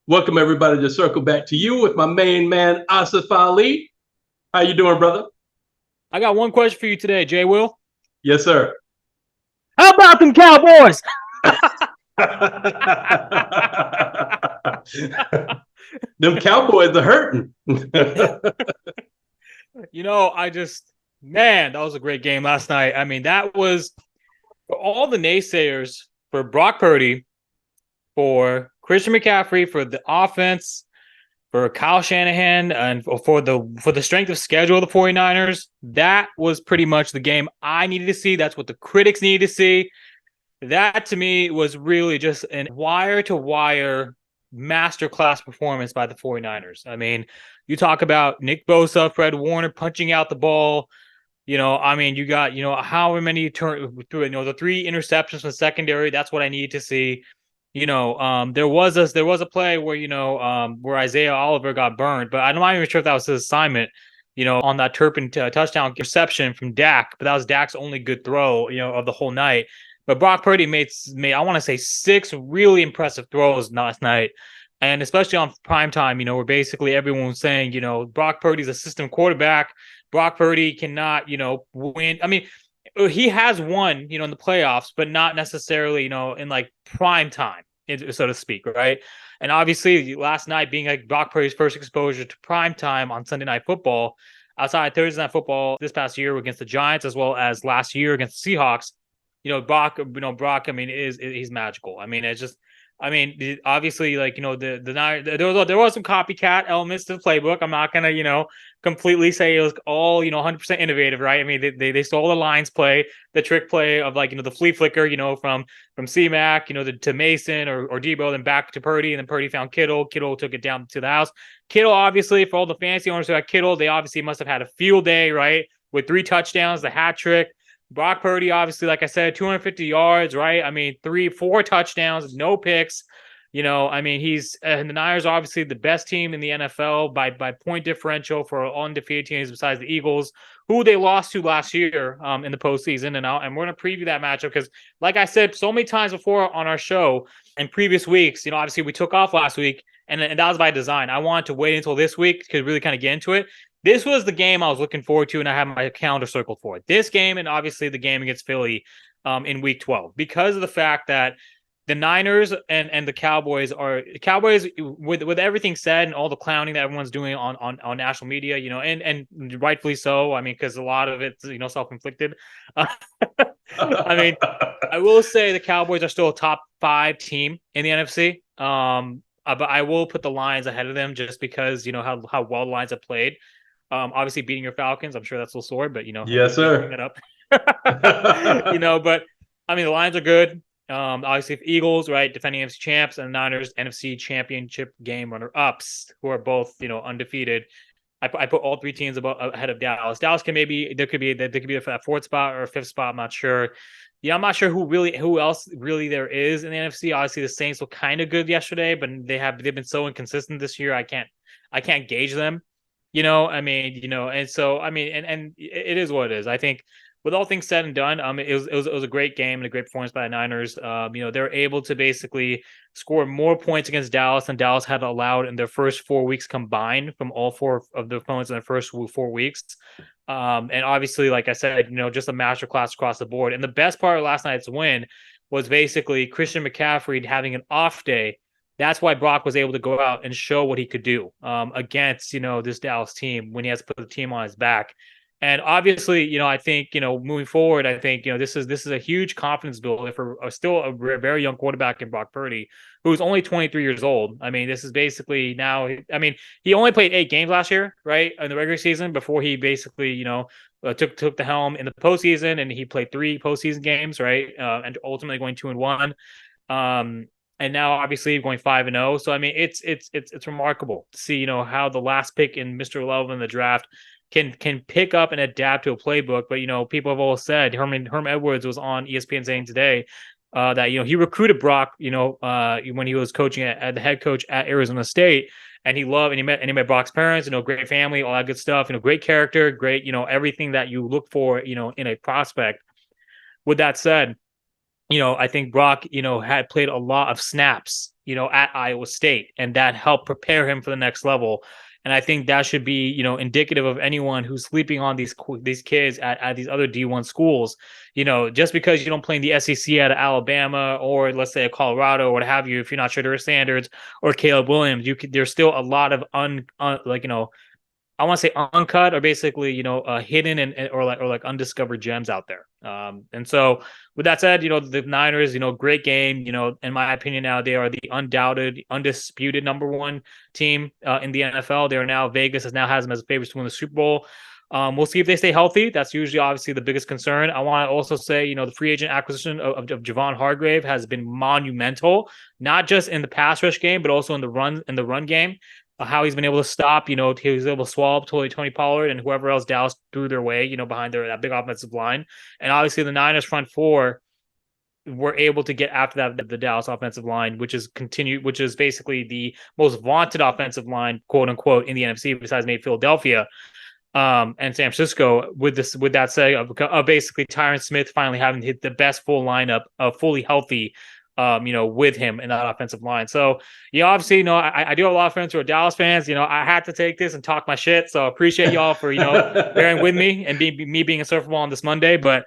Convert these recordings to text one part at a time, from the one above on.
Welcome everybody to Circle Back to You with my main man, ASIF Ali. How you doing, brother? I got one question for you today, Jay Will. Yes, sir. How about them Cowboys? Them Cowboys are hurting. That was a great game last night. I mean, that was for all the naysayers for Brock Purdy, for Christian McCaffrey, for the offense, for Kyle Shanahan, and for the strength of schedule of the 49ers. That was pretty much the game I needed to see. That's what the critics needed to see. That to me was really just an wire to wire masterclass performance by the 49ers. I mean, you talk about Nick Bosa, Fred Warner punching out the ball. You got, however many through the three interceptions from the secondary. That's what I needed to see. There was a play where, where Isaiah Oliver got burned, but I'm not even sure if that was his assignment, on that Turpin touchdown reception from Dak, but that was Dak's only good throw, of the whole night. But Brock Purdy made I want to say 6 really impressive throws last night. And especially on prime time, where basically everyone was saying, Brock Purdy's a system quarterback. Brock Purdy cannot, win. I mean, he has won, in the playoffs, but not necessarily, in like prime time, so to speak, right? And obviously, last night being like Brock Purdy's first exposure to prime time on Sunday Night Football, outside Thursday Night Football this past year against the Giants, as well as last year against the Seahawks. Brock. I mean, he's magical. I mean, it's just. I mean, obviously, like there was some copycat elements to the playbook. I'm not gonna completely say it was all 100% innovative, right? I mean, they stole the lines play, the trick play of like the flea flicker, from C-Mac, to Mason or Debo, then back to Purdy, and then Purdy found Kittle. Kittle took it down to the house. Kittle, obviously, for all the fantasy owners who had Kittle, they obviously must have had a field day, right? With 3 touchdowns, the hat trick. Brock Purdy, obviously, like I said, 250 yards, right? I mean, 4 touchdowns, no picks. I mean, the Niners are obviously the best team in the NFL by point differential for undefeated teams besides the Eagles, who they lost to last year in the postseason. And we're going to preview that matchup because, like I said so many times before on our show in previous weeks, obviously we took off last week, and that was by design. I wanted to wait until this week to really kind of get into it. This was the game I was looking forward to, and I had my calendar circled for it. This game, and obviously the game against Philly in Week 12, because of the fact that the Niners and the Cowboys with everything said and all the clowning that everyone's doing on national media, and rightfully so. I mean, because a lot of it's self-inflicted. I mean, I will say the Cowboys are still a top 5 team in the NFC. But I will put the Lions ahead of them just because how well the Lions have played. Obviously beating your Falcons, I'm sure that's a little sore, but Yes, sir. bring it up. But I mean the Lions are good. Obviously if Eagles, right, defending NFC champs, and Niners NFC championship game runner-ups, who are both undefeated. I put all 3 teams ahead of Dallas. Dallas could be a 4th spot or a 5th spot. I'm not sure. I'm not sure who else really there is in the NFC. Obviously, the Saints look kind of good yesterday, but they've been so inconsistent this year. I can't gauge them. I mean, and so I mean, and it is what it is. I think with all things said and done, it was a great game and a great performance by the Niners. They're able to basically score more points against Dallas than Dallas had allowed in their first 4 weeks combined from all 4 of the opponents in their first 4 weeks. And obviously, like I said, just a masterclass across the board. And the best part of last night's win was basically Christian McCaffrey having an off day. That's why Brock was able to go out and show what he could do against, this Dallas team when he has to put the team on his back. And obviously, I think, moving forward, I think, this is a huge confidence builder for still a very young quarterback in Brock Purdy, who's only 23 years old. I mean, this is basically now, I mean, he only played 8 games last year, right, in the regular season before he basically, took the helm in the postseason, and he played 3 postseason games, right, and ultimately going 2-1. And now obviously going 5-0. So I mean, it's remarkable to see how the last pick in Mr. Love in the draft can pick up and adapt to a playbook. But people have all said Herm Edwards was on ESPN saying today that he recruited Brock when he was coaching at the head coach at Arizona State, and he met Brock's parents, great family, all that good stuff, great character, great everything that you look for in a prospect. With that said, I think Brock, had played a lot of snaps, at Iowa State, and that helped prepare him for the next level. And I think that should be, indicative of anyone who's sleeping on these kids at these other D1 schools. Just because you don't play in the SEC out of Alabama or let's say a Colorado or what have you, if you're not sure their standards or Caleb Williams, there's still a lot of I want to say uncut or basically, hidden or like undiscovered gems out there. And so with that said, the Niners, great game, in my opinion, now they are the undoubted, undisputed number one team in the NFL. They are now Vegas has them as favorites to win the Super Bowl. We'll see if they stay healthy. That's usually obviously the biggest concern. I want to also say, the free agent acquisition of Javon Hargrave has been monumental, not just in the pass rush game, but also in the run game. How he's been able to stop, he was able to swallow up Tony Pollard and whoever else Dallas threw their way, behind that big offensive line. And obviously the Niners front four were able to get after the Dallas offensive line, which is basically the most vaunted offensive line, quote unquote, in the NFC besides maybe Philadelphia and San Francisco. With that said, basically Tyron Smith finally having hit the best full lineup of fully healthy with him in that offensive line. So, obviously, I do have a lot of friends who are Dallas fans. I had to take this and talk my shit. So I appreciate y'all for, bearing with me and me being a surfer ball on this Monday. But,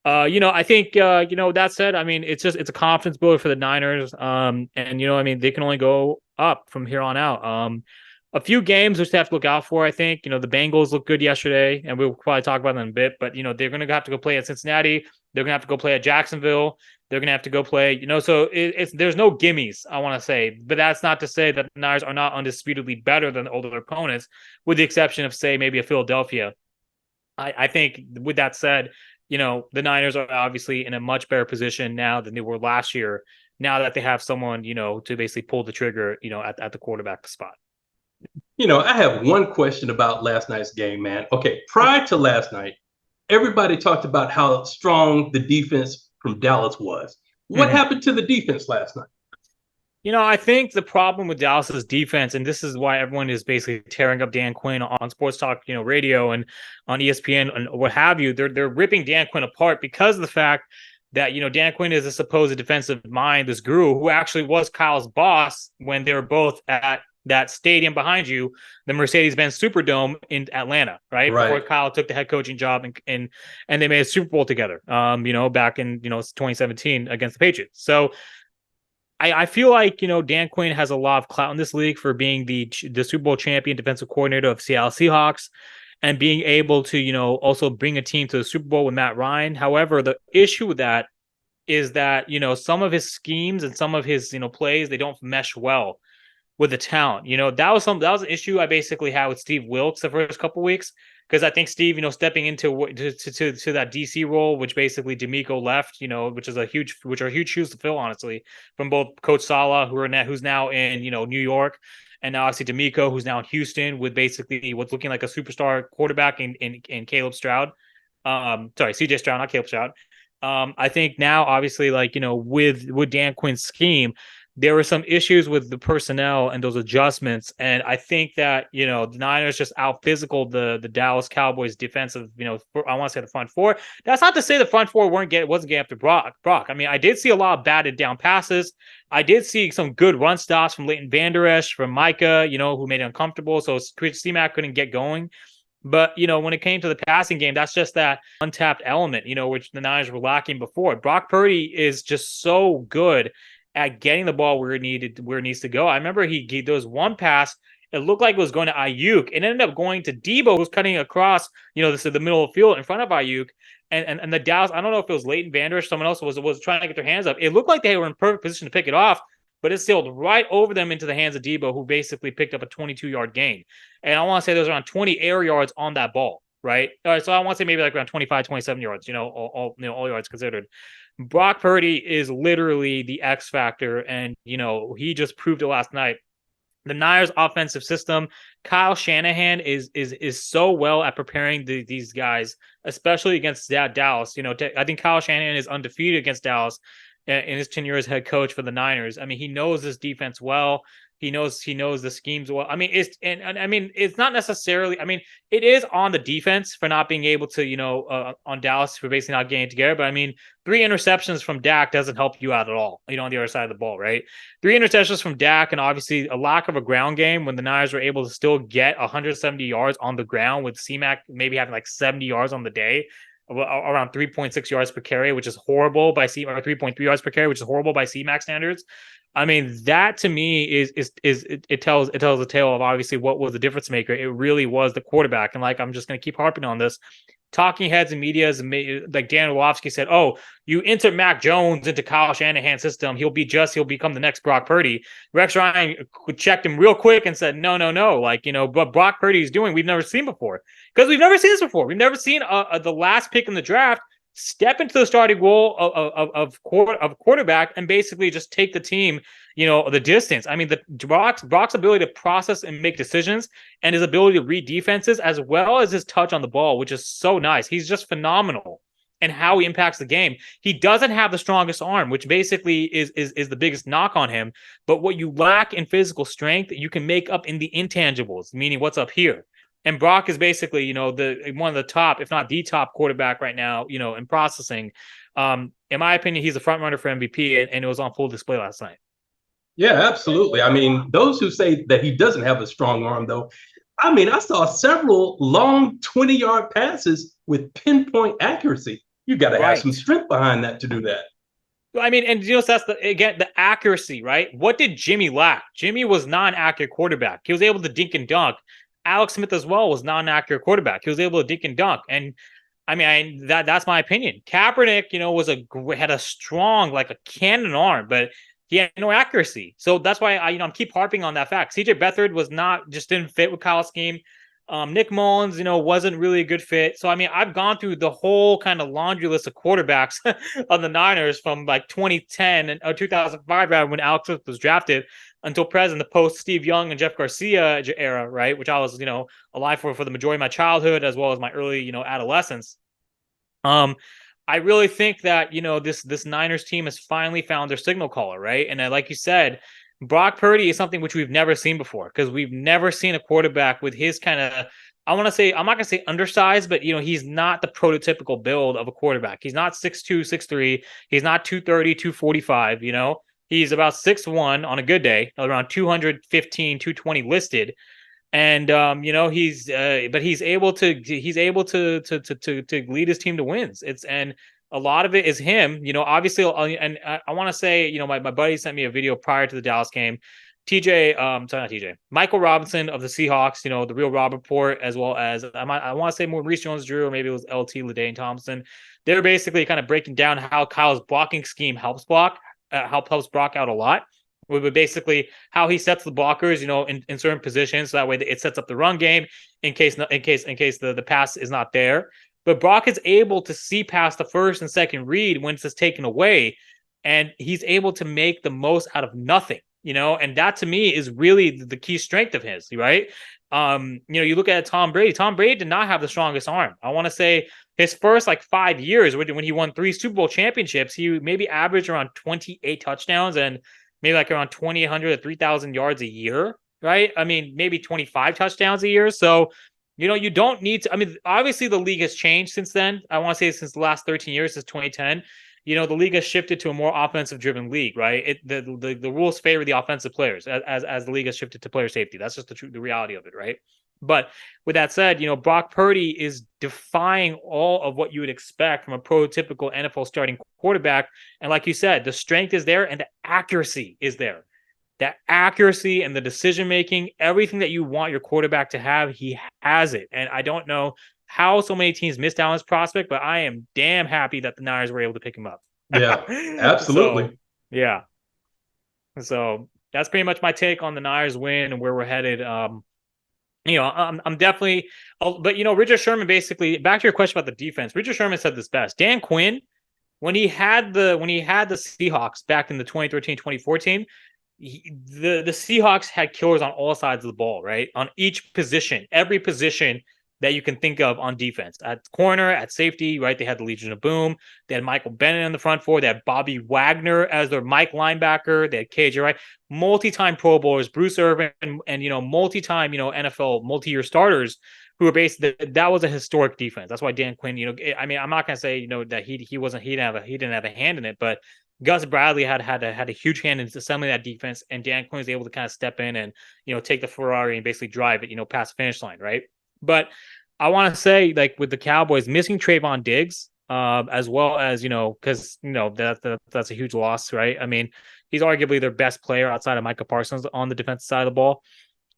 I think, that said, I mean, it's a confidence builder for the Niners. And, they can only go up from here on out. A few games which they have to look out for, I think. The Bengals looked good yesterday, and we'll probably talk about them in a bit. But, they're going to have to go play at Cincinnati. They're going to have to go play at Jacksonville. They're going to have to go play, so there's no gimmies, I want to say. But that's not to say that the Niners are not undisputedly better than the older opponents, with the exception of, say, maybe a Philadelphia. I think with that said, the Niners are obviously in a much better position now than they were last year, now that they have someone, to basically pull the trigger, at the quarterback spot. I have one question about last night's game, man. Okay, prior to last night, everybody talked about how strong the defense from Dallas was. What happened to the defense last night? I think the problem with Dallas's defense, and this is why everyone is basically tearing up Dan Quinn on Sports Talk, radio and on ESPN and what have you. They're ripping Dan Quinn apart because of the fact that, Dan Quinn is a supposed defensive mind, this guru who actually was Kyle's boss when they were both at that stadium behind you, the Mercedes-Benz Superdome in Atlanta, right? Before Kyle took the head coaching job and they made a Super Bowl together, back in, 2017 against the Patriots. So I feel like, Dan Quinn has a lot of clout in this league for being the Super Bowl champion defensive coordinator of Seattle Seahawks and being able to, also bring a team to the Super Bowl with Matt Ryan. However, the issue with that is that, some of his schemes and some of his, plays, they don't mesh well with the talent. That was an issue I basically had with Steve Wilkes the first couple of weeks, because I think Steve, stepping into that DC role, which basically D'Amico left, which are huge shoes to fill, honestly, from both Coach Saleh, who's now in New York, and now obviously D'Amico, who's now in Houston, with basically what's looking like a superstar quarterback in Caleb Stroud. CJ Stroud, not Caleb Stroud. I think now, obviously, with Dan Quinn's scheme, there were some issues with the personnel and those adjustments. And I think that, the Niners just out physical the Dallas Cowboys defensive, I want to say the front four. That's not to say the front four wasn't getting after Brock. I mean, I did see a lot of batted down passes. I did see some good run stops from Leighton Vander Esch, from Micah, who made it uncomfortable. So C-Mac couldn't get going. But, when it came to the passing game, that's just that untapped element, which the Niners were lacking before. Brock Purdy is just so good at getting the ball where it needs to go. I remember there was one pass, it looked like it was going to Ayuk. It ended up going to Debo, who's cutting across, the middle of the field in front of Ayuk. And the Dallas, I don't know if it was Leighton Vander Esch, someone else was trying to get their hands up. It looked like they were in perfect position to pick it off, but it sailed right over them into the hands of Debo, who basically picked up a 22-yard gain. And I want to say there's around 20 air yards on that ball, right? So I want to say maybe like around 25, 27 yards, all yards considered. Brock Purdy is literally the X factor, and he just proved it last night. The Niners offensive system, Kyle Shanahan is so well at preparing these guys, especially against Dallas. I think Kyle Shanahan is undefeated against Dallas in his tenure as head coach for the Niners. I mean, he knows this defense well. He knows the schemes well. I mean, I mean, it's not necessarily. I mean, it is on the defense for not being able to, on Dallas for basically not getting together. But I mean, 3 interceptions from Dak doesn't help you out at all. On the other side of the ball, right? 3 interceptions from Dak, and obviously a lack of a ground game when the Niners were able to still get 170 yards on the ground, with C-Mac maybe having like 70 yards on the day, around 3.6 yards per carry, which is horrible by or 3.3 yards per carry, which is horrible by C-Mac standards. I mean, that to me is it tells a tale of obviously what was the difference maker. It really was the quarterback. And like, I'm just going to keep harping on this. Talking heads and media, like Dan Orlovsky said, "Oh, you insert Mac Jones into Kyle Shanahan's system, he'll become the next Brock Purdy." Rex Ryan checked him real quick and said, "No, no, no. Like, what Brock Purdy is doing, we've never seen before, because we've never seen this before. We've never seen the last pick in the draft step into the starting role of quarterback and basically just take the team, the distance. I mean, Brock's ability to process and make decisions, and his ability to read defenses, as well as his touch on the ball, which is so nice. He's just phenomenal. And how he impacts the game. He doesn't have the strongest arm, which basically is the biggest knock on him. But what you lack in physical strength, you can make up in the intangibles, meaning what's up here. And Brock is basically, the one of the top, if not the top quarterback right now, in processing. In my opinion, he's a front runner for MVP, and it was on full display last night. Yeah, absolutely. I mean, those who say that he doesn't have a strong arm, though, I mean, I saw several long 20-yard passes with pinpoint accuracy. You got to have some strength behind that to do that. I mean, and so that's the accuracy, right? What did Jimmy lack? Jimmy was non-accurate quarterback. He was able to dink and dunk. Alex Smith as well was non-accurate quarterback. He was able to dink and dunk. And I mean, that's my opinion. Kaepernick, had a strong, like a cannon arm, but he had no accuracy. So that's why I'm keep harping on that fact. CJ Beathard didn't fit with Kyle's scheme. Nick Mullins, wasn't really a good fit. So, I mean, I've gone through the whole kind of laundry list of quarterbacks on the Niners from like 2010 or 2005, when Alex Smith was drafted, until present, the post Steve Young and Jeff Garcia era, right? Which I was, alive for the majority of my childhood, as well as my early, adolescence. I really think that, this Niners team has finally found their signal caller, right? And like you said, Brock Purdy is something which we've never seen before, because we've never seen a quarterback with his kind of, I'm not going to say undersized, but, he's not the prototypical build of a quarterback. He's not 6'2", 6'3". He's not 230, 245, He's about 6'1" on a good day, around 215, 220 listed. And he's able to lead his team to wins. And a lot of it is him, obviously. And I want to say, my buddy sent me a video prior to the Dallas game. Michael Robinson of the Seahawks, the Real Rob Report, as well as I want to say Maurice Jones-Drew, or maybe it was LT LaDaine Thompson. They're basically kind of breaking down how Kyle's blocking scheme helps Brock out a lot. With basically how he sets the blockers, in certain positions, so that way it sets up the run game in case the pass is not there. But Brock is able to see past the first and second read when it's taken away, and he's able to make the most out of nothing. And that to me is really the key strength of his, right? You look at Tom Brady. Tom Brady did not have the strongest arm. I want to say his first 5 years, when he won 3 Super Bowl championships, he maybe averaged around 28 touchdowns and maybe around 2,800 to 3,000 yards a year, right? I mean, maybe 25 touchdowns a year. So, you don't need to. I mean, obviously the league has changed since then. I want to say since the last 13 years, since 2010. The league has shifted to a more offensive-driven league, right? The rules favor the offensive players as the league has shifted to player safety. That's just the reality of it, right? But with that said, Brock Purdy is defying all of what you would expect from a prototypical NFL starting quarterback. And like you said, the strength is there and the accuracy is there. That accuracy and the decision-making, everything that you want your quarterback to have, he has it. And I don't know how so many teams missed out on his prospect, but I am damn happy that the Niners were able to pick him up. Yeah, absolutely. So that's pretty much my take on the Niners win and where we're headed. I'm definitely, but Richard Sherman, basically, back to your question about the defense. Richard Sherman said this best. Dan Quinn, when he had the Seahawks back in the 2013-2014, the Seahawks had killers on all sides of the ball, right? On each position, every position, that you can think of on defense. At corner, at safety, right? They had the Legion of Boom. They had Michael Bennett in the front four. They had Bobby Wagner as their Mike linebacker. They had KJ Wright, multi-time Pro Bowlers, Bruce Irvin, and multi-time, NFL multi-year starters who were based. That was a historic defense. That's why Dan Quinn, I mean, I'm not gonna say that he didn't have a hand in it, but Gus Bradley had a huge hand in assembling that defense, and Dan Quinn was able to kind of step in and take the Ferrari and basically drive it past the finish line, right? But I want to say, like, with the Cowboys missing Trayvon Diggs, as well as because that's a huge loss, right? I mean, he's arguably their best player outside of Micah Parsons on the defensive side of the ball.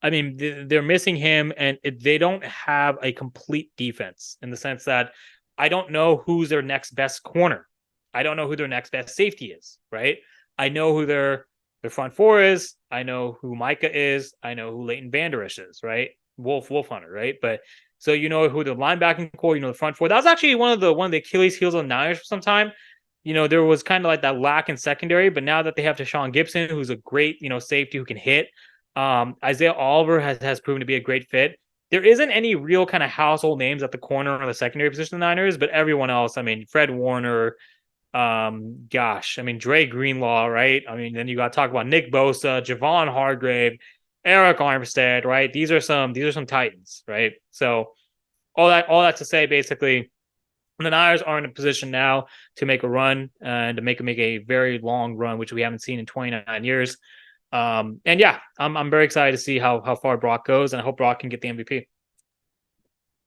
I mean, they're missing him, and they don't have a complete defense in the sense that I don't know who's their next best corner. I don't know who their next best safety is, right? I know who their front four is. I know who Micah is. I know who Leighton Vander Esch is, right? Wolf Hunter, right? But so who the linebacking core, the front four. That was actually one of the Achilles heels of the Niners for some time. There was kind of like that lack in secondary, but now that they have Deshaun Gibson, who's a great, safety who can hit, Isaiah Oliver has proven to be a great fit. There isn't any real kind of household names at the corner or the secondary position of the Niners, but everyone else, I mean, Fred Warner, Dre Greenlaw, right? I mean, then you got to talk about Nick Bosa, Javon Hargrave, Eric Armstead, right? These are some titans, right? So all that to say, basically, the Niners are in a position now to make a run and to make a very long run, which we haven't seen in 29 years. And yeah, I'm very excited to see how far Brock goes, and I hope Brock can get the MVP.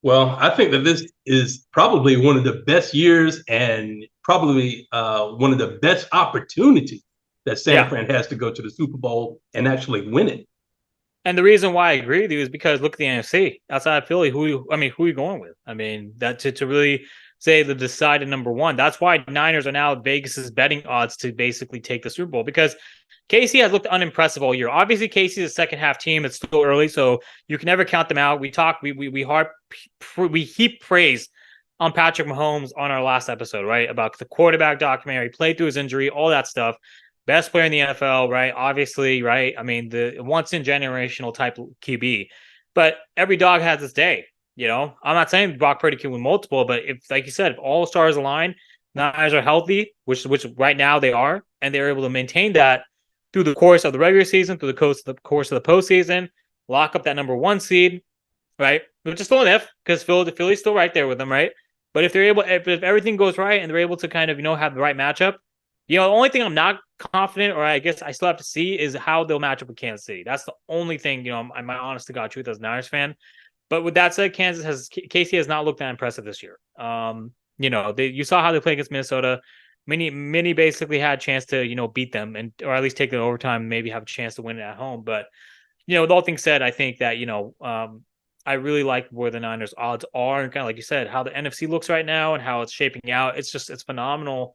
Well, I think that this is probably one of the best years and probably one of the best opportunities that San Fran has to go to the Super Bowl and actually win it. And the reason why I agree with you is because look at the NFC outside of Philly. Who are you going with? I mean, that to really say the decided number one. That's why Niners are now Vegas's betting odds to basically take the Super Bowl, because KC has looked unimpressive all year. Obviously, KC is a second half team. It's still early, so you can never count them out. We heap praise on Patrick Mahomes on our last episode, right? About the quarterback documentary, played through his injury, all that stuff. Best player in the NFL, right? Obviously, right? I mean, the once in generational type QB. But every dog has its day. I'm not saying Brock Purdy can win multiple, but if, like you said, if all stars align, Niners are healthy, which right now they are, and they're able to maintain that through the course of the regular season, through the course of the postseason, lock up that number one seed, right? Which is still an if, because Philly's still right there with them, right? But if everything goes right and they're able to kind of have the right matchup, the only thing I'm not confident, or I guess I still have to see, is how they'll match up with Kansas City. That's the only thing, my honest to God truth as a Niners fan. But with that said, KC has not looked that impressive this year. You saw how they played against Minnesota. Many basically had a chance to, beat them or at least take the overtime, maybe have a chance to win it at home. But, with all things said, I think that, I really like where the Niners odds are, and kind of like you said, how the NFC looks right now and how it's shaping out. It's phenomenal.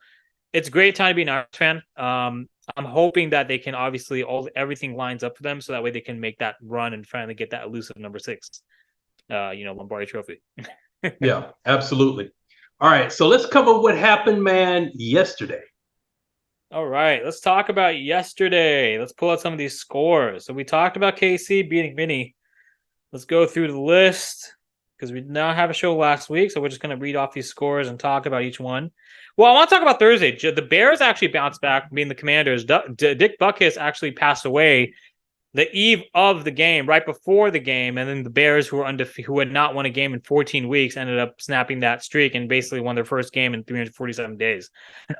It's a great time to be a Niners fan. I'm hoping that they can obviously everything lines up for them, so that way they can make that run and finally get that elusive number 6, Lombardi Trophy. Yeah, absolutely. All right, so let's cover what happened, man, yesterday. All right, let's talk about yesterday. Let's pull out some of these scores. So we talked about KC beating Vinny. Let's go through the list, because we did not have a show last week, so we're just going to read off these scores and talk about each one. Well, I want to talk about Thursday. The Bears actually bounced back from being the Commanders. Dick Butkus actually passed away the eve of the game, right before the game, and then the Bears, who had not won a game in 14 weeks, ended up snapping that streak and basically won their first game in 347 days,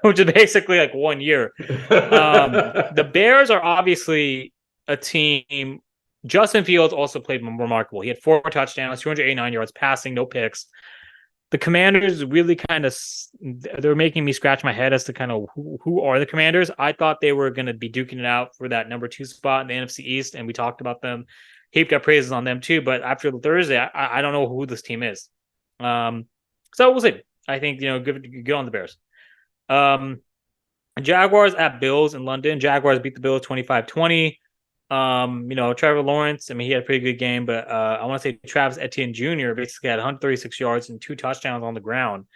which is basically like 1 year. The Bears are obviously a team. Justin Fields also played remarkable. He had 4 touchdowns, 289 yards passing, no picks. The Commanders really they're making me scratch my head as to kind of who are the Commanders. I thought they were going to be duking it out for that number 2 spot in the NFC East, and we talked about them, heaped up praises on them too. But after the Thursday, I don't know who this team is. So we'll see. I think, good on the Bears. Jaguars at Bills in London. Jaguars beat the Bills 25-20. Trevor Lawrence, I mean, he had a pretty good game, but I want to say Travis Etienne Jr. basically had 136 yards and 2 touchdowns on the ground.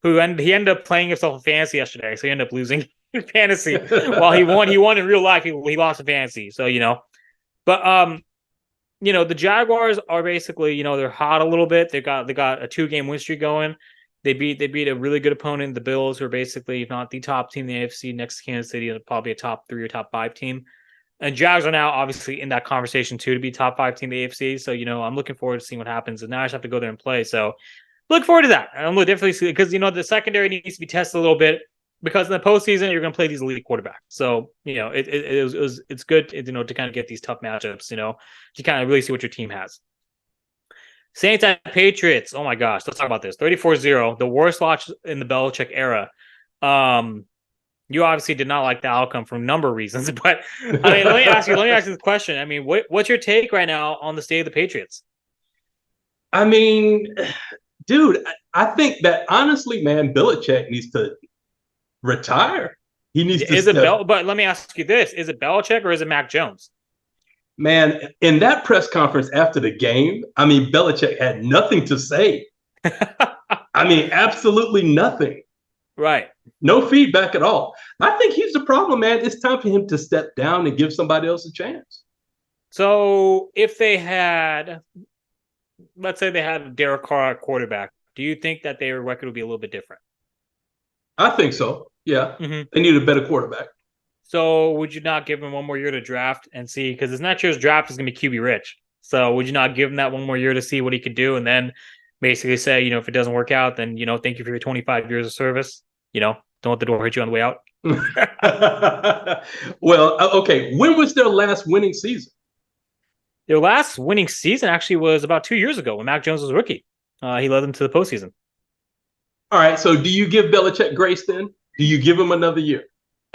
He ended up playing himself in fantasy yesterday, so he ended up losing fantasy. While he won in real life, he lost in fantasy. So, but the Jaguars are basically, they're hot a little bit. They got a 2-game win streak going. They beat a really good opponent, the Bills, who are basically, if not the top team in the AFC next to Kansas City, probably a top 3 or top 5 team. And Jags are now obviously in that conversation too to be top 5 team in the AFC. So, I'm looking forward to seeing what happens. And now I just have to go there and play. So look forward to that. I'm going to definitely see it because, the secondary needs to be tested a little bit because in the postseason, you're going to play these elite quarterbacks. So, it's good, to kind of get these tough matchups, to kind of really see what your team has. Saints at Patriots. Oh my gosh, let's talk about this. 34-0, the worst loss in the Belichick era. You obviously did not like the outcome for a number of reasons, but I mean, let me ask you the question. I mean, what's your take right now on the state of the Patriots? I mean, dude, I think that honestly, man, Belichick needs to retire. He needs to. But let me ask you this: is it Belichick or is it Mac Jones? Man, in that press conference after the game, I mean, Belichick had nothing to say. I mean, absolutely nothing. Right. No feedback at all. I think he's the problem, man. It's time for him to step down and give somebody else a chance. So if they had, let's say they had Derek Carr at quarterback, do you think that their record would be a little bit different? I think so. Yeah. Mm-hmm. They need a better quarterback. So would you not give him one more year to draft and see? Because this next year's draft is going to be QB rich. So would you not give him that one more year to see what he could do, and then basically say, if it doesn't work out, then thank you for your 25 years of service. Don't let the door hit you on the way out. Well, okay. When was their last winning season? Their last winning season actually was about 2 years ago when Mac Jones was a rookie. He led them to the postseason. All right. So do you give Belichick grace then? Do you give him another year?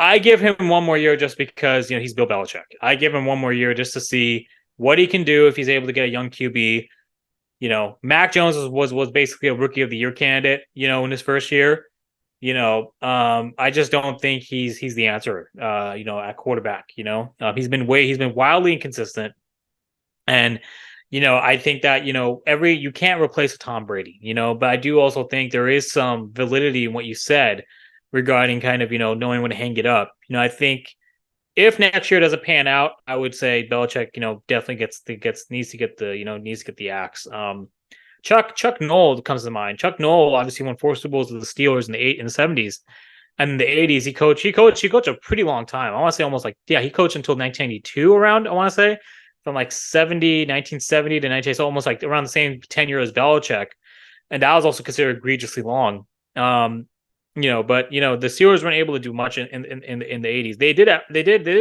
I give him one more year just because, he's Bill Belichick. I give him one more year just to see what he can do if he's able to get a young QB. Mac Jones was basically a rookie of the year candidate, in his first year. I just don't think he's the answer, at quarterback. He's been wildly inconsistent. And, I think that, you can't replace a Tom Brady, but I do also think there is some validity in what you said regarding kind of, knowing when to hang it up. I think if next year doesn't pan out, I would say Belichick, definitely needs to get the axe. Chuck Noll comes to mind. Chuck Noll obviously won 4 Super Bowls with the Steelers in the 70s. And in the 80s, he coached a pretty long time. I want to say almost he coached until 1992 around, I want to say. From 1970 to 1980, so almost around the same tenure as Belichick. And that was also considered egregiously long. But the Steelers weren't able to do much in the 80s. They did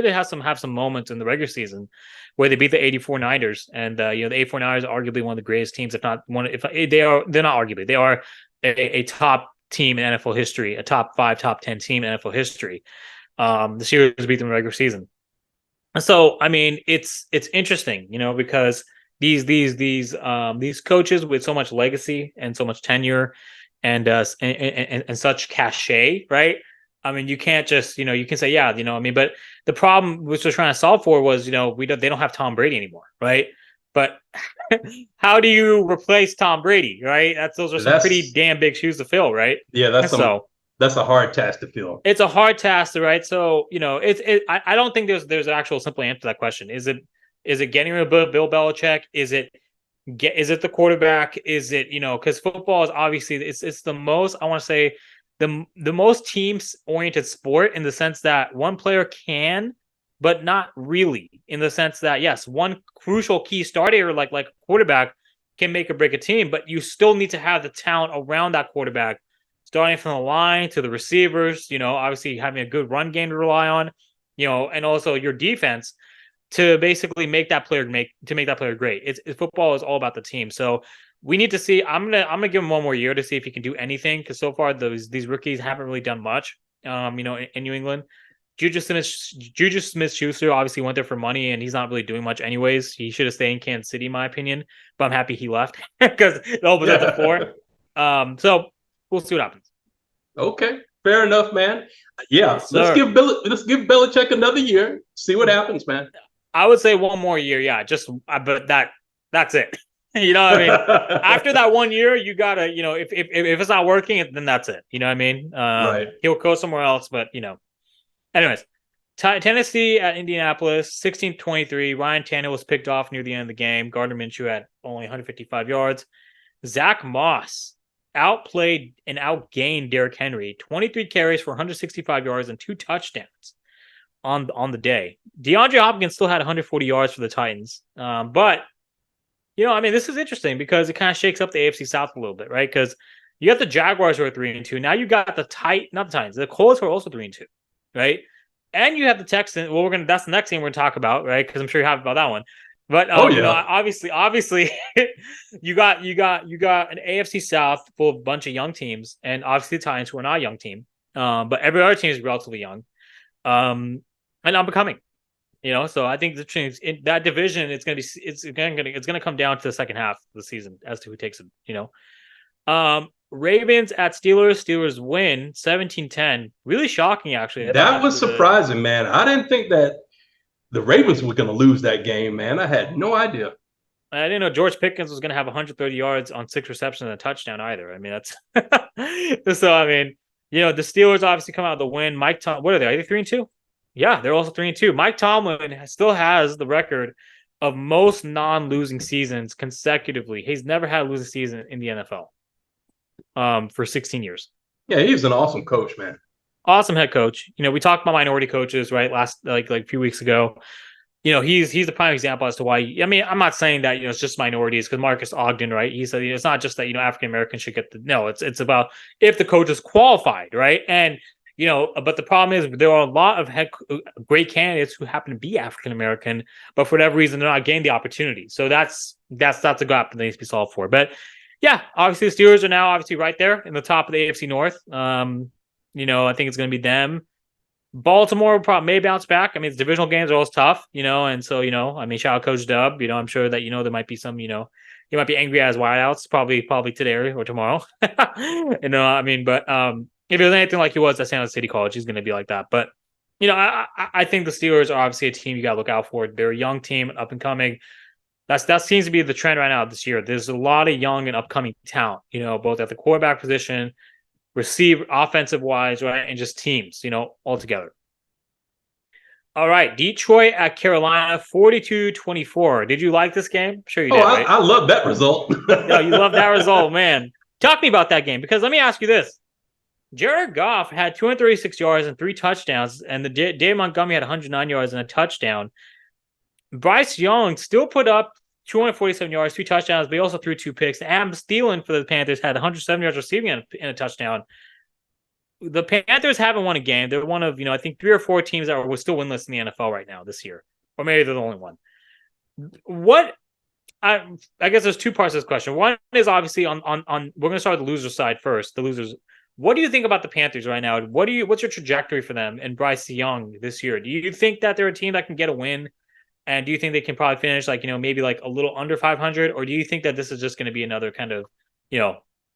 have some moments in the regular season where they beat the 84 Niners, and the 84 Niners are arguably one of the greatest teams, if not one. If they're not arguably, they are a top team in NFL history, a top 5, top 10 team in NFL history. The Steelers beat them in the regular season. So I mean, it's interesting, because these coaches with so much legacy and so much tenure and such cachet, right? I mean, you can't just, you can say, yeah, but the problem which we're trying to solve for was, they don't have Tom Brady anymore, right? But how do you replace Tom Brady, right? Those are some pretty damn big shoes to fill, right? Yeah, that's a hard task to fill. It's a hard task, right? So, I don't think there's an actual simple answer to that question. Is it getting rid of Bill Belichick? Is it the quarterback? Is it, because football is obviously it's the most, I want to say, the most teams oriented sport, in the sense that one player can, but not really, in the sense that, yes, one crucial key starter like quarterback can make or break a team, but you still need to have the talent around that quarterback, starting from the line to the receivers, obviously having a good run game to rely on, and also your defense to basically make that player great. Football is all about the team. So we need to see. I'm gonna give him one more year to see if he can do anything, because so far these rookies haven't really done much. In New England, Juju Smith-Schuster obviously went there for money, and he's not really doing much anyways. He should have stayed in Kansas City, in my opinion. But I'm happy he left because it opens up the floor. So we'll see what happens. Okay, fair enough, man. Yeah, let's give Belichick another year. See what happens, man. I would say one more year. Yeah, but that's it. You know what I mean? After that 1 year, you gotta, if it's not working, then that's it. You know what I mean? Right. He'll go somewhere else, but anyways. Tennessee at Indianapolis, 16-23. Ryan Tannehill was picked off near the end of the game. Gardner Minshew had only 155 yards. Zach Moss outplayed and outgained Derrick Henry. 23 carries for 165 yards and 2 touchdowns on the day. DeAndre Hopkins still had 140 yards for the Titans. But, this is interesting because it kind of shakes up the AFC South a little bit, right? Because you got the Jaguars who are 3-2. Now you got the Titans. The Colts who are also 3-2, right? And you have the Texans. Well, that's the next thing we're going to talk about, right? Because I'm sure you have about that one. But obviously, you got an AFC South full of a bunch of young teams, and obviously the Titans who are not a young team. But every other team is relatively young, and unbecoming. So I think in that division, it's going to come down to the second half of the season as to who takes it. Ravens at Steelers. Steelers win 17-10. Really shocking, actually. That was surprising, man. I didn't think that the Ravens were going to lose that game, man. I had no idea. I didn't know George Pickens was going to have 130 yards on 6 receptions and a touchdown either. I mean, that's so. The Steelers obviously come out of the win. Mike Tom, what are they? Are they 3-2? Yeah, they're also 3-2. Mike Tomlin still has the record of most non-losing seasons consecutively. He's never had a losing season in the NFL. For 16 years. Yeah, he's an awesome coach, man. Awesome head coach. We talked about minority coaches, right? Last like a few weeks ago. He's the prime example as to why. I'm not saying that it's just minorities, because Marcus Ogden, right? He said it's not just that African Americans should get it's about if the coach is qualified, right? And but the problem is there are a lot of great candidates who happen to be African American, but for whatever reason they're not getting the opportunity. So that's a gap that needs to be solved for. But yeah, obviously the Steelers are now obviously right there in the top of the AFC North. I think it's going to be them. Baltimore may bounce back. It's divisional games are always tough, and so, shout out Coach Dub. I'm sure that, there might be some, you might be angry as wideouts probably today or tomorrow. But if it was anything like he was at San Jose City College, he's going to be like that. But, I think the Steelers are obviously a team you got to look out for. They're a young team, up and coming. That seems to be the trend right now this year. There's a lot of young and upcoming talent, both at the quarterback position, receive offensive wise, right, and just teams, all together. All right, Detroit at Carolina, 42-24. Did you like this game? Sure you did. Right? I love that result. No, you love that result, man. Talk to me about that game, because let me ask you this. Jared Goff had 236 yards and 3 touchdowns, and Dave Montgomery had 109 yards and a touchdown. Bryce Young still put up 247 yards, 2 touchdowns, but he also threw 2 picks. Adam Thielen for the Panthers had 107 yards receiving and a touchdown. The Panthers haven't won a game. They're one of, I think 3 or 4 teams that were still winless in the NFL right now this year. Or maybe they're the only one. I guess there's 2 parts to this question. One is obviously on we're going to start with the loser side first. The losers. What do you think about the Panthers right now? What's your trajectory for them and Bryce Young this year? Do you think that they're a team that can get a win? And do you think they can probably finish maybe a little under 500? Or do you think that this is just going to be another kind of,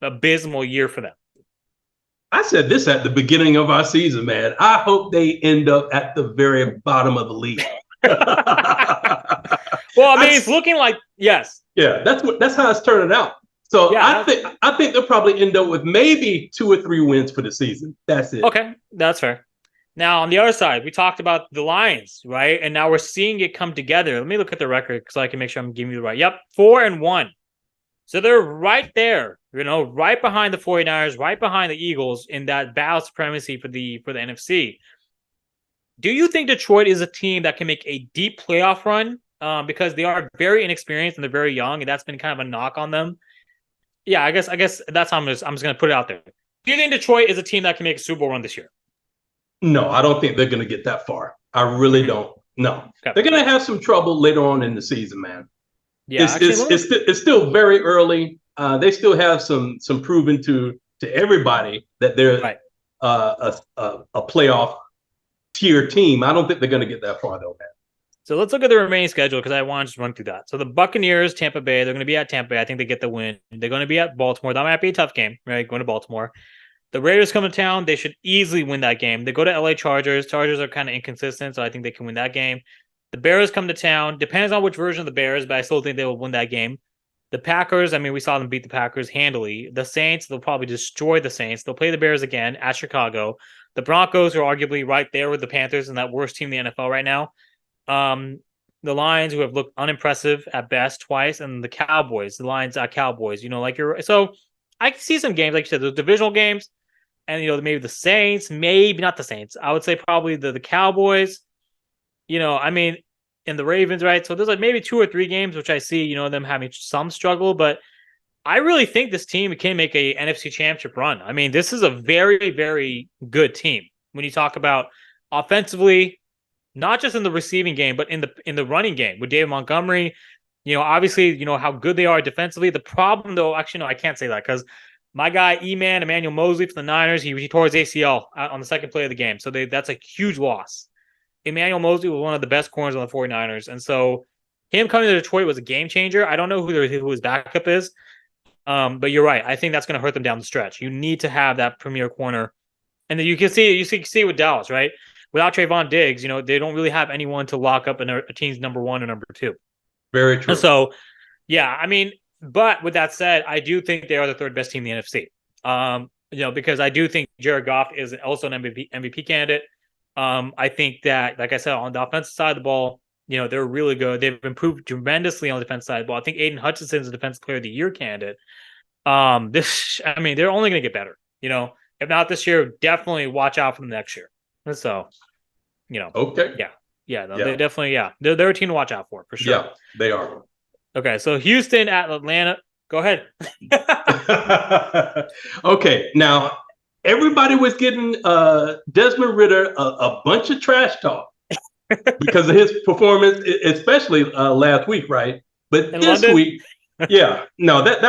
abysmal year for them? I said this at the beginning of our season, man. I hope they end up at the very bottom of the league. Well, it's looking like, yes. Yeah, that's how it's turning out. So yeah, I think they'll probably end up with maybe 2 or 3 wins for the season. That's it. Okay, that's fair. Now, on the other side, we talked about the Lions, right? And now we're seeing it come together. Let me look at the record so I can make sure I'm giving you the right. Yep, 4-1. So they're right there, right behind the 49ers, right behind the Eagles in that battle supremacy for the NFC. Do you think Detroit is a team that can make a deep playoff run? Because they are very inexperienced and they're very young, and that's been kind of a knock on them. Yeah, I guess that's how I'm just going to put it out there. Do you think Detroit is a team that can make a Super Bowl run this year? No, I don't think they're going to get that far. I really don't. No, okay. They're going to have some trouble later on in the season, man. Yeah, it's still very early. They still have some proving to everybody that they're right. A playoff tier team. I don't think they're going to get that far though, man. So let's look at the remaining schedule because I want to just run through that. So the Buccaneers, Tampa Bay, they're going to be at Tampa Bay. I think they get the win. They're going to be at Baltimore. That might be a tough game, right? Going to Baltimore. The Raiders come to town. They should easily win that game. They go to LA Chargers. Chargers are kind of inconsistent, so I think they can win that game. The Bears come to town. Depends on which version of the Bears, but I still think they will win that game. The Packers, we saw them beat the Packers handily. The Saints, they'll probably destroy the Saints. They'll play the Bears again at Chicago. The Broncos are arguably right there with the Panthers and that worst team in the NFL right now. The Lions, who have looked unimpressive at best twice, and the Cowboys, the Lions are Cowboys. So I can see some games, like you said, the divisional games, and maybe the Saints, maybe not the Saints. I would say probably the Cowboys. And the Ravens, right? So there's like maybe 2 or 3 games which I see, them having some struggle, but I really think this team can make a NFC Championship run. I mean, this is a very, very good team when you talk about offensively, not just in the receiving game, but in the running game with David Montgomery. Obviously, how good they are defensively. The problem, though, actually, no, I can't say that because my guy, Emmanuel Mosley for the Niners, he tore his ACL on the second play of the game. So that's a huge loss. Emmanuel Mosley was one of the best corners on the 49ers. And so him coming to Detroit was a game changer. I don't know who his backup is. But you're right. I think that's going to hurt them down the stretch. You need to have that premier corner. And then you can see with Dallas, right? Without Trayvon Diggs, they don't really have anyone to lock up in a team's number 1 or number 2. Very true. And so, yeah, but with that said, I do think they are the 3rd best team in the NFC. Because I do think Jared Goff is also an MVP candidate. I think that, like I said, on the offensive side of the ball, they're really good. They've improved tremendously on the defensive side of the ball. I think Aiden Hutchinson is a Defensive Player of the Year candidate. They're only going to get better. If not this year, definitely watch out for them next year. So, Okay. They definitely, they're a team to watch out for sure. Yeah, they are. Okay, so Houston at Atlanta. Go ahead. Okay, now everybody was getting Desmond Ridder a bunch of trash talk because of his performance, especially last week, right? But this week, that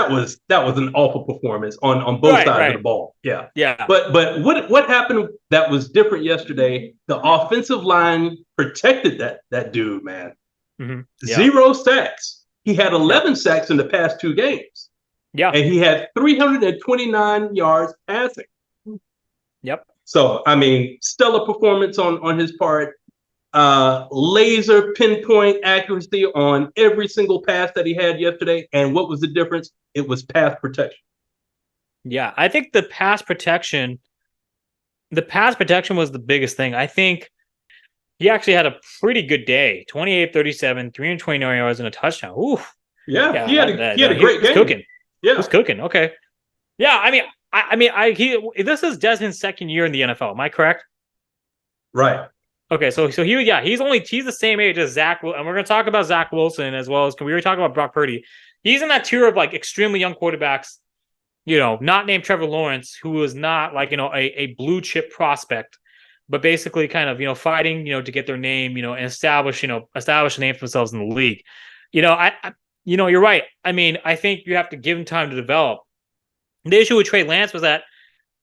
was an awful performance on both sides of the ball. Yeah. But what happened that was different yesterday? The offensive line protected that dude, man. Mm-hmm. 0 sacks. He had 11 sacks in the past 2 games. Yeah. And he had 329 yards passing. Yep. So, stellar performance on his part. Laser pinpoint accuracy on every single pass that he had yesterday. And what was the difference? It was pass protection. Yeah, I think the pass protection was the biggest thing. I think he actually had a pretty good day. 28-37, 329 yards and a touchdown. Ooh. Yeah, he had a great game. Cooking. Yeah. He was cooking. Okay. Yeah, this is Desmond's 2nd year in the NFL. Am I correct? Right. Okay, so he's the same age as Zach, and we're going to talk about Zach Wilson as well as we were talking about Brock Purdy. He's in that tier of like extremely young quarterbacks, not named Trevor Lawrence, who is not like a blue chip prospect, but basically kind of fighting to get their name and establish a name for themselves in the league. You're right. I think you have to give him time to develop. The issue with Trey Lance was that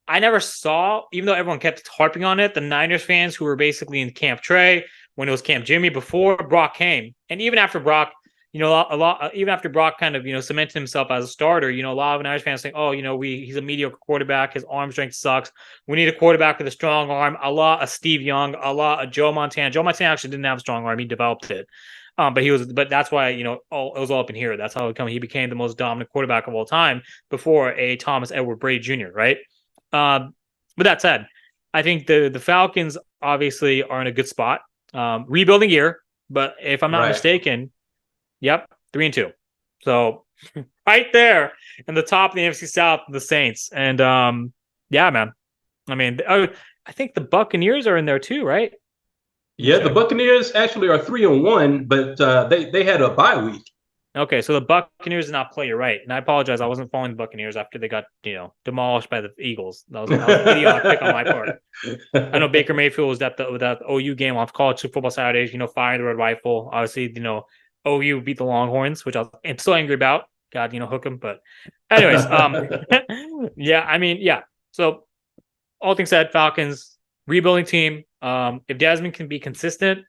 I never saw, even though everyone kept harping on it, the Niners fans who were basically in Camp Trey when it was Camp Jimmy before Brock came, and even after Brock, even after Brock kind of cemented himself as a starter, a lot of Niners fans saying, "Oh, he's a mediocre quarterback. His arm strength sucks. We need a quarterback with a strong arm, a la a Steve Young, a la a Joe Montana." Joe Montana actually didn't have a strong arm; he developed it. But that's why, it was all up in here. That's how he became the most dominant quarterback of all time before a Thomas Edward Brady Jr., right? But that said, I think the Falcons obviously are in a good spot. Rebuilding year, but if I'm not mistaken, 3-2. So right there in the top of the NFC South, the Saints. And man. I think the Buccaneers are in there too, right? Yeah, the Buccaneers actually are 3-1, but they had a bye week. Okay, so the Buccaneers did not play. You're right, and I apologize. I wasn't following the Buccaneers after they got demolished by the Eagles. That was an idiotic pick on my part. I know Baker Mayfield was at that OU game on college football Saturdays. Firing the red rifle. Obviously, OU beat the Longhorns, which I'm still angry about. God, hook them. But anyways, So all things said, Falcons rebuilding team. If Desmond can be consistent,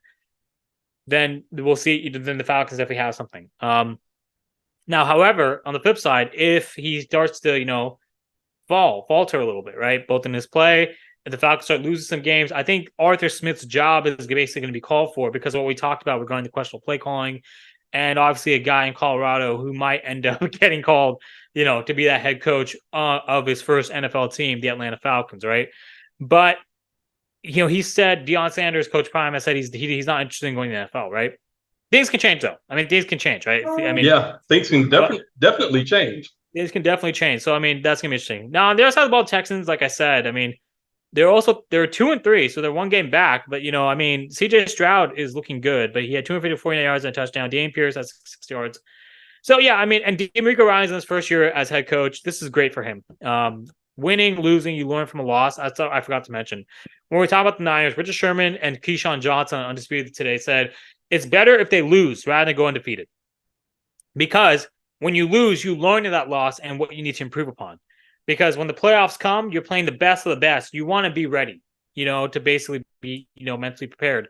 then we'll see. Then the Falcons definitely have something. Now, however, on the flip side, if he starts to, falter a little bit, right, both in his play, if the Falcons start losing some games, I think Arthur Smith's job is basically going to be called for because of what we talked about regarding the questionable play calling, and obviously a guy in Colorado who might end up getting called, to be that head coach of his first NFL team, the Atlanta Falcons, right? But he said Deion Sanders, Coach Prime, has said he's not interested in going to the NFL, right? Things can change though. I mean, things can change, right? I mean, Yeah, things can definitely change. things can definitely change. So I mean, that's gonna be interesting. Now on the other side of the ball, Texans, like I said, I mean, they're 2-3, so they're one game back. But I mean, CJ Stroud is looking good, but he had 249 yards and a touchdown. Damian Pierce has 6 yards. So yeah, I mean, and DeMeco Ryans in his first year as head coach, this is great for him. Winning, losing, you learn from a loss. I forgot to mention when we talk about the Niners, Richard Sherman and Keyshawn Johnson on Undisputed today said it's better if they lose rather than go undefeated, because when you lose, you learn in that loss and what you need to improve upon. Because when the playoffs come, you're playing the best of the best. You want to be ready, to basically be, mentally prepared.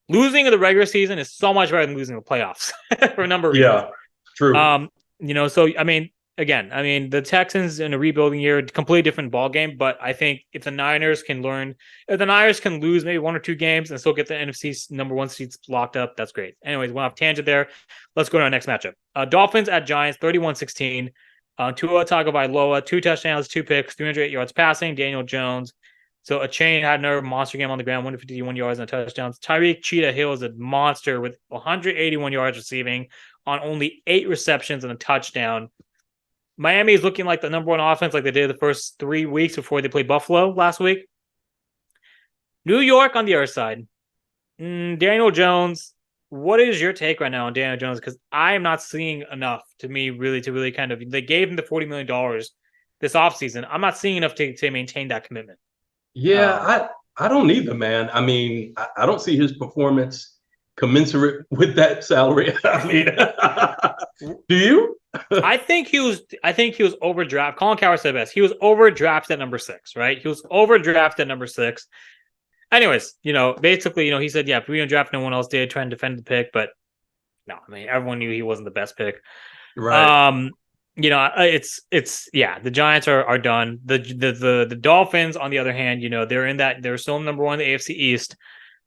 Losing in the regular season is so much better than losing the playoffs for a number of reasons. Yeah, true. So I mean, again, the Texans in a rebuilding year, completely different ball game. But I think if the Niners can lose maybe 1 or 2 games and still get the NFC number 1 seats locked up, that's great. Anyways, we'll have tangent there. Let's go to our next matchup. Dolphins at Giants, 31-16. Tua Tagovailoa, 2 touchdowns, 2 picks, 308 yards passing. Daniel Jones. So a chain had another monster game on the ground, 151 yards and touchdowns. Tyreek Cheetah Hill is a monster with 181 yards receiving on only 8 receptions and a touchdown. Miami is looking like the number 1 offense like they did the first 3 weeks before they played Buffalo last week. New York on the other side. Daniel Jones, what is your take right now on Daniel Jones? Because I am not seeing enough to really kind of, they gave him the $40 million this offseason. I'm not seeing enough to maintain that commitment. Yeah, I don't either, man. I mean, I don't see his performance commensurate with that salary. I mean, do you? I think he was overdrafted. Colin Cowherd said best. He was overdrafted at number 6, right? He was overdrafted at number 6. Anyways, basically, he said, yeah, if we don't draft, no one else did, trying to defend the pick, but no, I mean, everyone knew he wasn't the best pick. Right. The Giants are done. The Dolphins, on the other hand, they're still number 1 in the AFC East.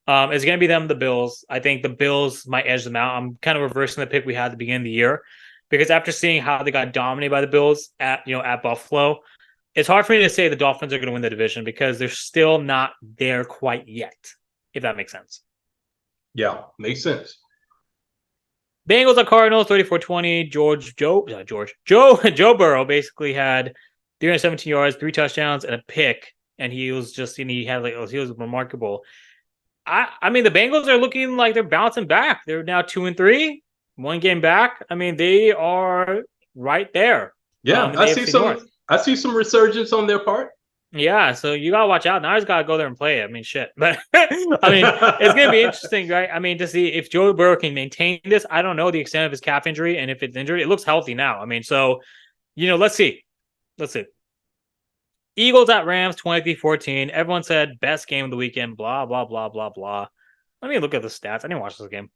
It's going to be them, the Bills. I think the Bills might edge them out. I'm kind of reversing the pick we had at the beginning of the year, because after seeing how they got dominated by the Bills at Buffalo, it's hard for me to say the Dolphins are going to win the division because they're still not there quite yet, if that makes sense. Yeah, makes sense. Bengals at Cardinals, 34-20. Joe Burrow basically had 317 yards, 3 touchdowns, and a pick, and he was remarkable. I mean, the Bengals are looking like they're bouncing back. They're now 2-3, 1 game back. I mean, they are right there. Yeah, I see some resurgence on their part. Yeah, so you gotta watch out. Now I just gotta go there and play it. I mean, shit. But I mean, it's gonna be interesting, right? I mean, to see if Joe Burrow can maintain this. I don't know the extent of his calf injury, and if it's injured, it looks healthy now. I mean, so let's see. Eagles at Rams, 23-14. Everyone said best game of the weekend. Blah blah blah blah blah. Let me look at the stats. I didn't watch this game.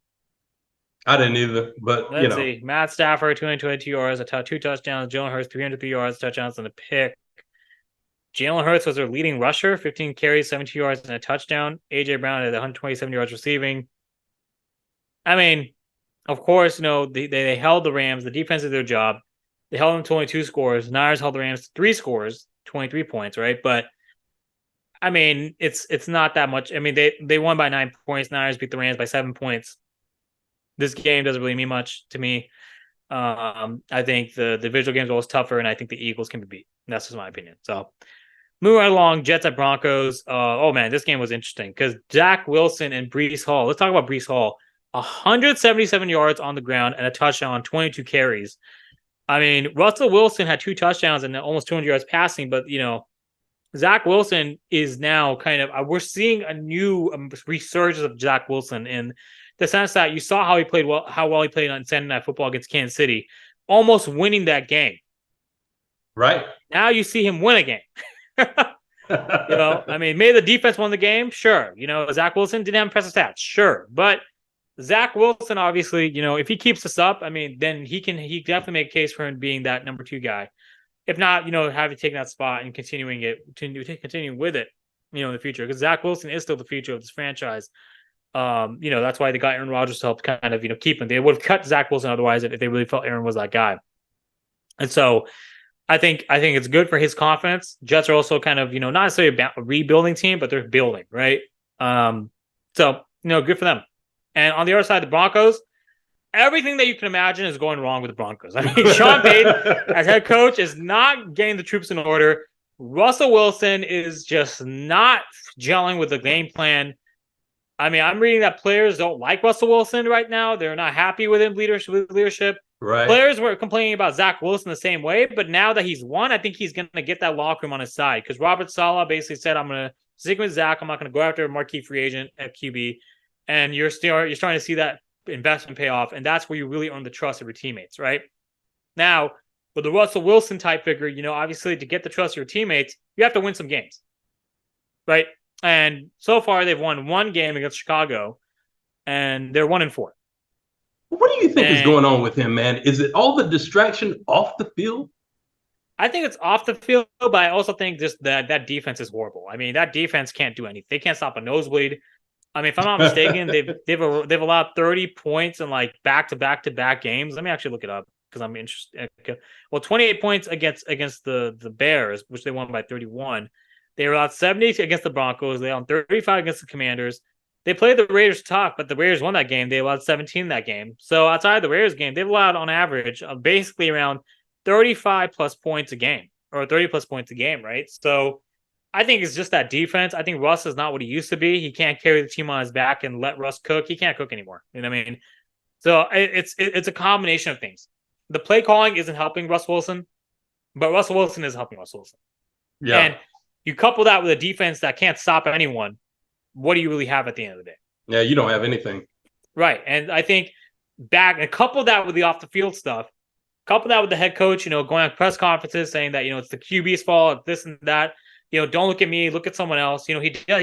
I didn't either, but let's see. Matt Stafford, 222 yards, 2 touchdowns. Jalen Hurts, 303 yards, touchdowns, and a pick. Jalen Hurts was their leading rusher, 15 carries, 72 yards, and a touchdown. A.J. Brown had 127 yards receiving. I mean, of course, they held the Rams. The defense did their job. They held them to only 2 scores. Niners held the Rams to 3 scores, 23 points, right? But, I mean, it's not that much. I mean, they won by 9 points. Niners beat the Rams by 7 points. This game doesn't really mean much to me. I think the divisional games are always tougher, and I think the Eagles can be beat. That's just my opinion. So, moving right along, Jets at Broncos. Oh man, this game was interesting because Zach Wilson and Breece Hall. Let's talk about Breece Hall. 177 yards on the ground and a touchdown on 22 carries. I mean, Russell Wilson had 2 touchdowns and almost 200 yards passing, but Zach Wilson is now kind of. We're seeing a new resurgence of Zach Wilson in the sense that you saw how well he played on Sunday Night Football against Kansas City, almost winning that game. Right. Now you see him win a game. I mean, maybe the defense won the game. Sure. Zach Wilson didn't have impressive stats. Sure. But Zach Wilson, obviously, if he keeps this up, I mean, then he definitely make a case for him being that number 2 guy. If not, having taken that spot and continuing with it, in the future. Because Zach Wilson is still the future of this franchise. That's why they got Aaron Rodgers to help kind of, keep him. They would have cut Zach Wilson otherwise if they really felt Aaron was that guy. And so I think it's good for his confidence. Jets are also kind of, not necessarily a rebuilding team, but they're building, right? So good for them. And on the other side, the Broncos, everything that you can imagine is going wrong with the Broncos. I mean, Sean Payton as head coach is not getting the troops in order. Russell Wilson is just not gelling with the game plan. I mean, I'm reading that players don't like Russell Wilson right now. They're not happy with him leadership. Right. Players were complaining about Zach Wilson the same way, but now that he's won, I think he's going to get that locker room on his side because Robert Saleh basically said, I'm going to stick with Zach. I'm not going to go after a marquee free agent at QB. And you're starting to see that investment pay off, and that's where you really earn the trust of your teammates, right? Now, with the Russell Wilson type figure, obviously to get the trust of your teammates, you have to win some games, right? And so far, they've won one game against Chicago, and they're 1-4. What do you think is going on with him, man? Is it all the distraction off the field? I think it's off the field, but I also think just that defense is horrible. I mean, that defense can't do anything. They can't stop a nosebleed. I mean, if I'm not mistaken, they've allowed 30 points in like back-to-back games. Let me actually look it up because I'm interested. Well, 28 points against the Bears, which they won by 31. They were allowed 70 against the Broncos. They allowed 35 against the Commanders. They played the Raiders tough, but the Raiders won that game. They allowed 17 that game. So outside of the Raiders game, they've allowed on average basically around 35 plus points a game or 30 plus points a game, right? So I think it's just that defense. I think Russ is not what he used to be. He can't carry the team on his back and let Russ cook. He can't cook anymore. You know what I mean? So it's a combination of things. The play calling isn't helping Russ Wilson, but Russell Wilson is helping Russ Wilson. Yeah. And you couple that with a defense that can't stop anyone. What do you really have at the end of the day? Yeah, you don't have anything. Right. And I think couple that with the off the field stuff, couple that with the head coach, going on press conferences saying that, it's the QB's fault, this and that. Don't look at me, look at someone else. He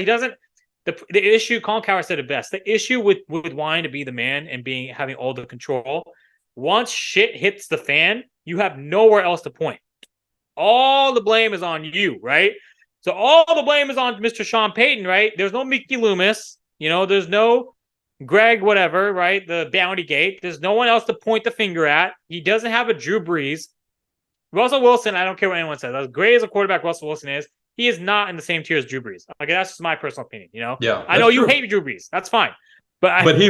doesn't. The issue, Colin Cowherd said it best. The issue with wanting to be the man and having all the control, once shit hits the fan, you have nowhere else to point. All the blame is on you, right? So all the blame is on Mr. Sean Payton, right? There's no Mickey Loomis, there's no Greg whatever, right? The Bounty Gate. There's no one else to point the finger at. He doesn't have a Drew Brees. Russell Wilson, I don't care what anyone says. As great as a quarterback Russell Wilson is, he is not in the same tier as Drew Brees. Okay, that's just my personal opinion. Yeah, I know you hate Drew Brees. That's fine, but he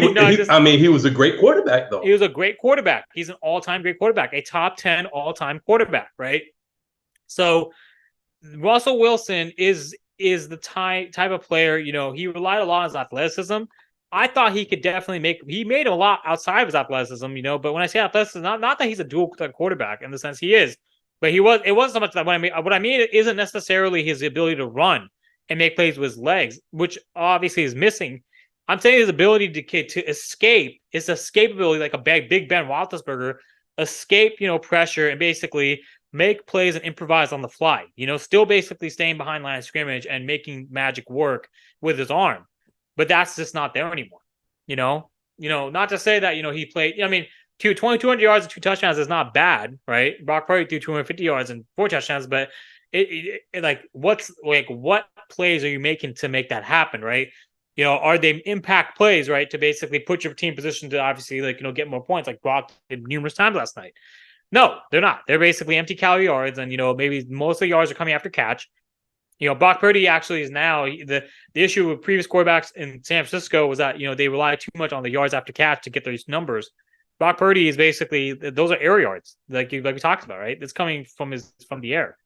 was a great quarterback though. He was a great quarterback. He's an all-time great quarterback, a top 10 all-time quarterback, right? So Russell Wilson is the type of player. He relied a lot on his athleticism. I thought he could definitely he made a lot outside of his athleticism. But when I say athleticism, not that he's a dual quarterback in the sense he is. But it wasn't so much that what I mean isn't necessarily his ability to run and make plays with his legs, which obviously is missing. I'm saying his ability to escape, his escapability, like a big Ben Roethlisberger, escape, pressure and basically make plays and improvise on the fly. Still basically staying behind line of scrimmage and making magic work with his arm. But that's just not there anymore. Not to say that, he played, 200 yards and 2 touchdowns is not bad, right? Brock Purdy threw 250 yards and 4 touchdowns, but what plays are you making to make that happen, right? Are they impact plays, right? To basically put your team position to obviously get more points like Brock did numerous times last night. No, they're not. They're basically empty calorie yards, and maybe most of the yards are coming after catch. Brock Purdy actually is now the issue with previous quarterbacks in San Francisco was that they rely too much on the yards after catch to get those numbers. Brock Purdy is basically those are air yards, like we talked about, right? It's coming from the air,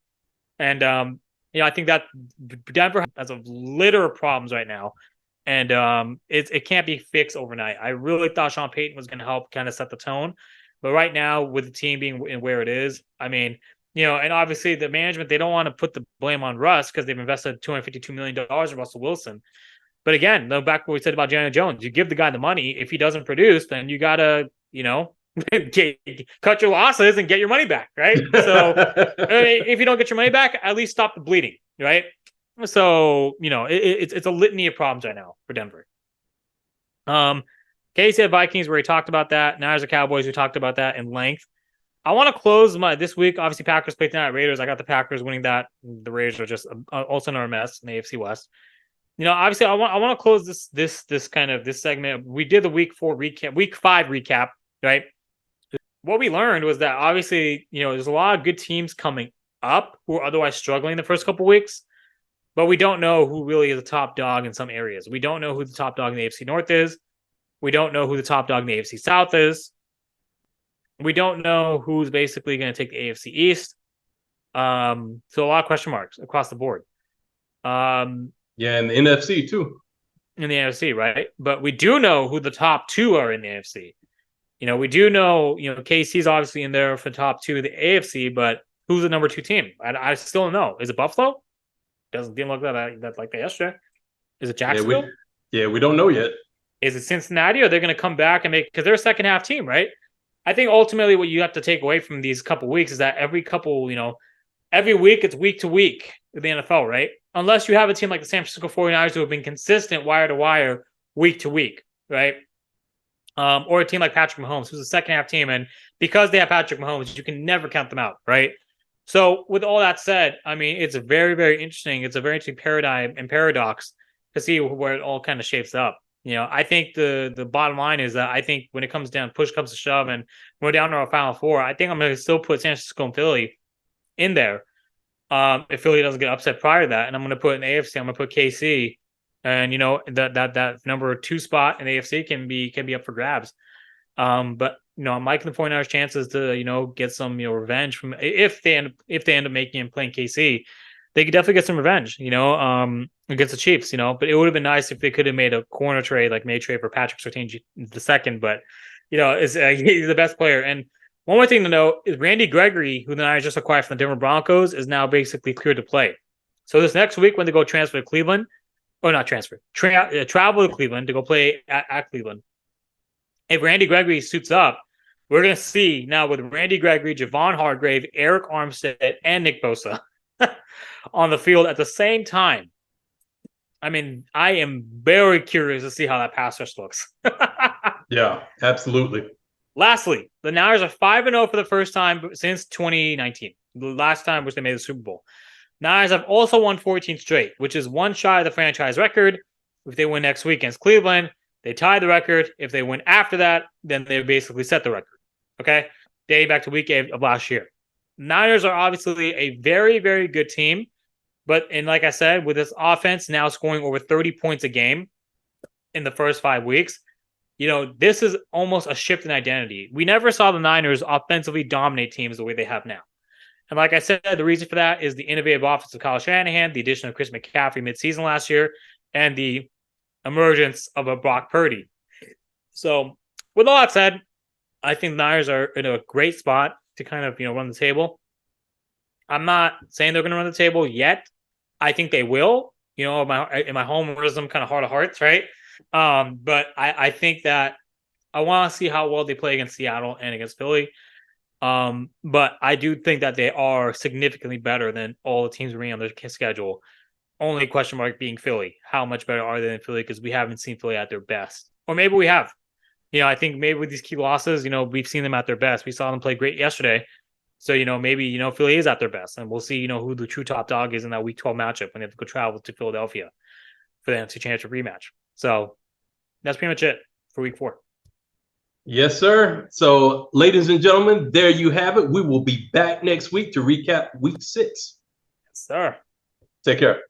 and I think that Denver has a litter of problems right now, and it can't be fixed overnight. I really thought Sean Payton was going to help kind of set the tone, but right now with the team being where it is, and obviously the management, they don't want to put the blame on Russ because they've invested $252 million in Russell Wilson. But again, back what we said about Daniel Jones, you give the guy the money. If he doesn't produce, then you got to, cut your losses and get your money back, right? So if you don't get your money back, at least stop the bleeding, right? So, it's a litany of problems right now for Denver. Katie said Vikings, where he talked about that. Now there's the Cowboys, who talked about that in length. I want to close this week. Obviously, Packers played tonight at Raiders. I got the Packers winning that. The Raiders are just also another mess in the AFC West. Obviously, I want to close this segment. We did the week 5 recap, right? What we learned was that obviously, there's a lot of good teams coming up who are otherwise struggling the first couple weeks. but we don't know who really is the top dog in some areas. We don't know who the top dog in the AFC North is. We don't know who the top dog in the AFC South is. We don't know who's basically going to take the AFC East. So a lot of question marks across the board. Yeah, and the NFC too. In the NFC, right? But we do know who the top two are in the AFC. We do know, KC's obviously in there for the top two of the AFC, but who's the number 2 team? I still don't know. Is it Buffalo? Doesn't look that like that yesterday. Is it Jacksonville? We don't know yet. Is it Cincinnati? Or are they going to come back and make, because they're a second half team, right? I think ultimately what you have to take away from these couple weeks is that every week it's week to week with the NFL, right? Unless you have a team like the San Francisco 49ers who have been consistent wire to wire, week to week, right? Or a team like Patrick Mahomes, who's a second half team. And because they have Patrick Mahomes, you can never count them out, right? So with all that said, I mean, it's a very, very interesting. It's a very interesting paradigm and paradox to see where it all kind of shapes up. I think the bottom line is that I think when it comes down, push comes to shove, and we're down to our final four, I think I'm going to still put San Francisco and Philly in there. If Philly doesn't get upset prior to that, and I'm going to put in AFC, I'm going to put KC, and that number 2 spot in AFC can be up for grabs. But I'm liking the 49ers chances to get some revenge from if they end up making and playing KC. They could definitely get some revenge, against the Chiefs, but it would have been nice if they could have made a corner trade, like made trade for Patrick Surtain the second, but he's the best player. And one more thing to note is Randy Gregory, who the Niners just acquired from the Denver Broncos, is now basically cleared to play. So this next week when they go transfer to Cleveland, or not transfer, travel to Cleveland to go play at Cleveland, if Randy Gregory suits up, we're going to see now with Randy Gregory, Javon Hargrave, Eric Armstead, and Nick Bosa on the field at the same time. I mean, I am very curious to see how that pass rush looks. Yeah, absolutely. Lastly, the Niners are 5-0 for the first time since 2019, the last time which they made the Super Bowl. Niners have also won 14 straight, which is one shy of the franchise record. If they win next week against Cleveland, they tie the record. If they win after that, then they basically set the record. Okay? Dating back to week 8 of last year. Niners are obviously a very, very good team. And like I said, with this offense now scoring over 30 points a game in the first 5 weeks, this is almost a shift in identity. We never saw the Niners offensively dominate teams the way they have now. And like I said, the reason for that is the innovative offense of Kyle Shanahan, the addition of Chris McCaffrey midseason last year, and the emergence of a Brock Purdy. So with all that said, I think the Niners are in a great spot to kind of, run the table. I'm not saying they're going to run the table yet. I think they will, in my homerism kind of heart of hearts, right? But I think that I want to see how well they play against Seattle and against Philly. But I do think that they are significantly better than all the teams remaining on their schedule. Only question mark being Philly. How much better are they than Philly? Because we haven't seen Philly at their best. Or maybe we have. I think maybe with these key losses, we've seen them at their best. We saw them play great yesterday. So, maybe, Philly is at their best. And we'll see, who the true top dog is in that week 12 matchup when they have to go travel to Philadelphia for the NFC Championship rematch. So that's pretty much it for week 4. Yes, sir. So, ladies and gentlemen, there you have it. We will be back next week to recap week 6. Yes, sir. Take care.